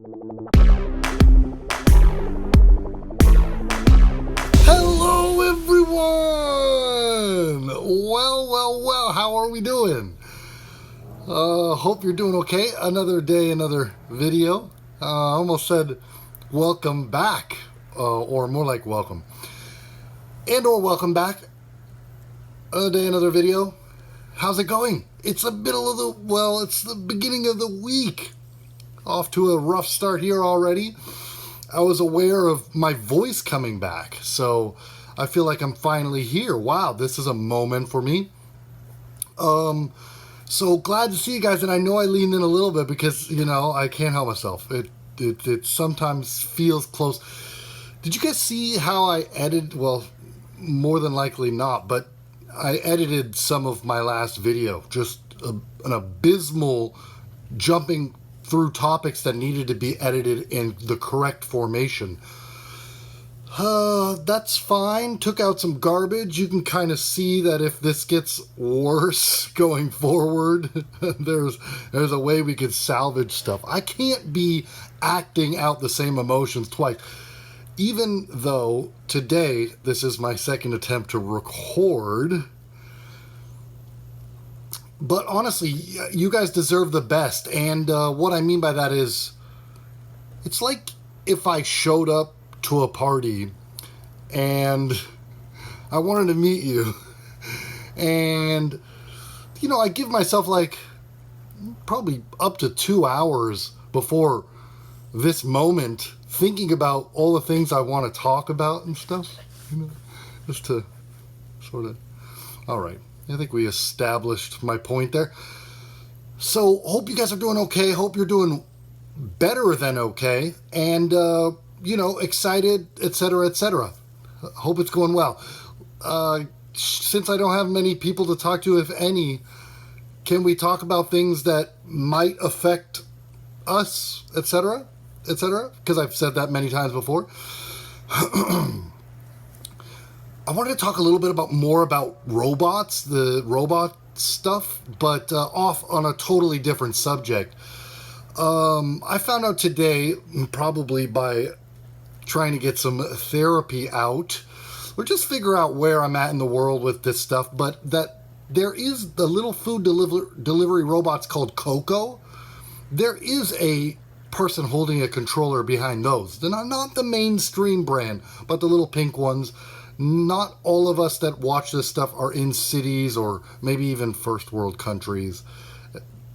Hello everyone! Well, how are we doing? Hope you're doing okay. Another day, another video. I almost said welcome back, or more like welcome. And or welcome back. Another day, another video. How's it going? It's the middle of it's the beginning of the week. Off to a rough start here already. I was aware of my voice coming back, so I feel like I'm finally here. Wow, this is a moment for me. So glad to see you guys, and I know I leaned in a little bit because, I can't help myself. It sometimes feels close. Did you guys see how I edited? Well, more than likely not, but I edited some of my last video. Just an abysmal jumping through topics that needed to be edited in the correct formation. That's fine. Took out some garbage. You can kind of see that if this gets worse going forward, there's a way we could salvage stuff. I can't be acting out the same emotions twice. Even though today, this is my second attempt to record. But honestly, you guys deserve the best. And what I mean by that is, it's like if I showed up to a party and I wanted to meet you. And, I give myself like probably up to 2 hours before this moment thinking about all the things I want to talk about and stuff. Just to sort of, all right. I think we established my point there. So, hope you guys are doing okay. Hope you're doing better than okay. And, excited, etc., etc. Hope it's going well. Since I don't have many people to talk to, if any, can we talk about things that might affect us, etc., etc.? Because I've said that many times before. I wanted to talk a little bit more about robots, the robot stuff, but off on a totally different subject. I found out today, probably by trying to get some therapy out, or just figure out where I'm at in the world with this stuff, but that there is the little food delivery robots called Coco. There is a person holding a controller behind those. They're not the mainstream brand, but the little pink ones. Not all of us that watch this stuff are in cities or maybe even first world countries.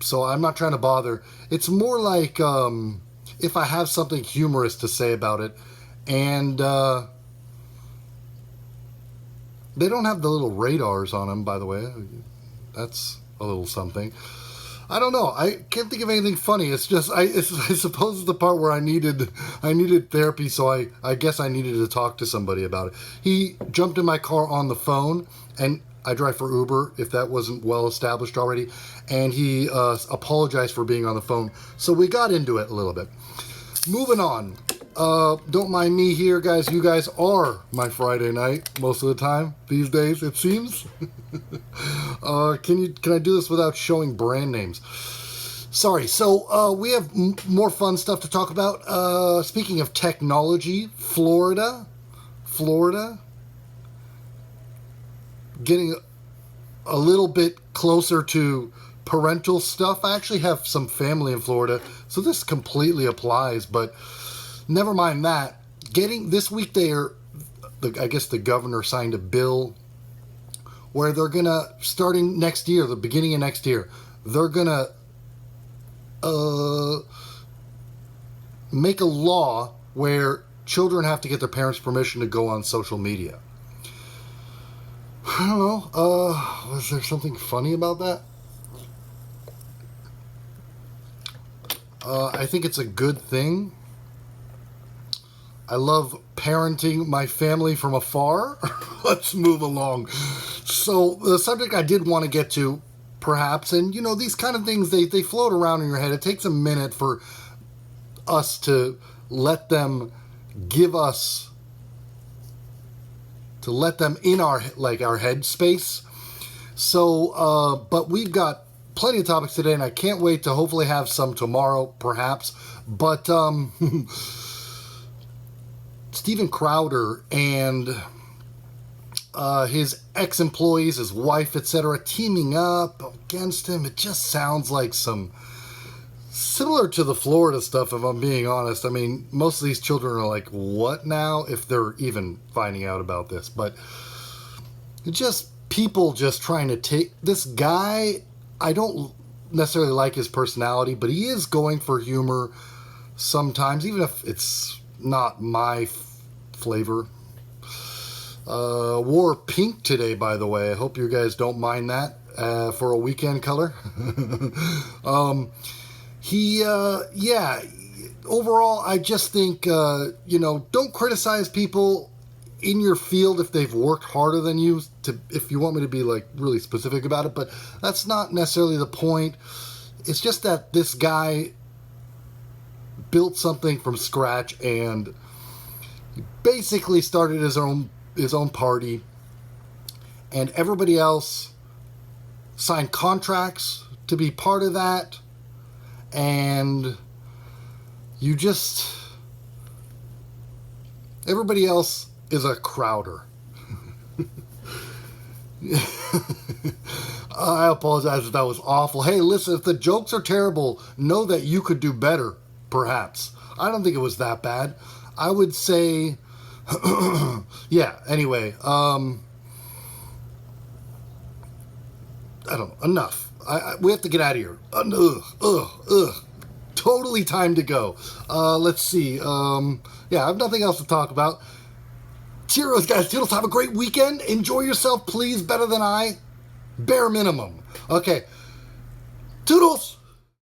So I'm not trying to bother. It's more like if I have something humorous to say about it. And they don't have the little radars on them, by the way. That's a little something. I don't know. I can't think of anything funny. It's just, I suppose it's the part where I needed therapy, so I guess I needed to talk to somebody about it. He jumped in my car on the phone, and I drive for Uber, if that wasn't well established already, and he apologized for being on the phone. So we got into it a little bit. Moving on. Don't mind me here, guys. You guys are my Friday night most of the time these days, it seems. Can I do this without showing brand names? Sorry. So we have more fun stuff to talk about. Speaking of technology, Florida, getting a little bit closer to parental stuff. I actually have some family in Florida, so this completely applies, but never mind that. This week I guess the governor signed a bill where they're gonna, starting next year, the beginning of next year, they're gonna make a law where children have to get their parents' permission to go on social media. I don't know. Was there something funny about that? I think it's a good thing. I love parenting my family from afar. Let's move along. So the subject I did want to get to, perhaps, and these kind of things, they float around in your head. It takes a minute for us to let them give us, to let them in our head space. So, but we've got plenty of topics today, and I can't wait to hopefully have some tomorrow, perhaps. But Steven Crowder and his ex-employees, his wife, etc., teaming up against him. It just sounds like some similar to the Florida stuff, if I'm being honest. I mean, most of these children are like, what now? If they're even finding out about this. But just people just trying to take this guy. I don't necessarily like his personality, but he is going for humor sometimes, even if it's not my flavor. Wore pink today, by the way. I hope you guys don't mind that for a weekend color. Yeah, overall, I just think, don't criticize people in your field if they've worked harder than you, if you want me to be like really specific about it, but that's not necessarily the point. It's just that this guy built something from scratch and he basically started his own party, and everybody else signed contracts to be part of that, and everybody else is a Crowder. I apologize if that was awful. Hey, listen, if the jokes are terrible, know that you could do better, perhaps. I don't think it was that bad. I would say, yeah, anyway, I don't know, enough. We have to get out of here. Totally time to go. Let's see. Yeah, I have nothing else to talk about. Cheers, guys. Toodles, have a great weekend. Enjoy yourself, please, better than I. Bare minimum. Okay. Toodles!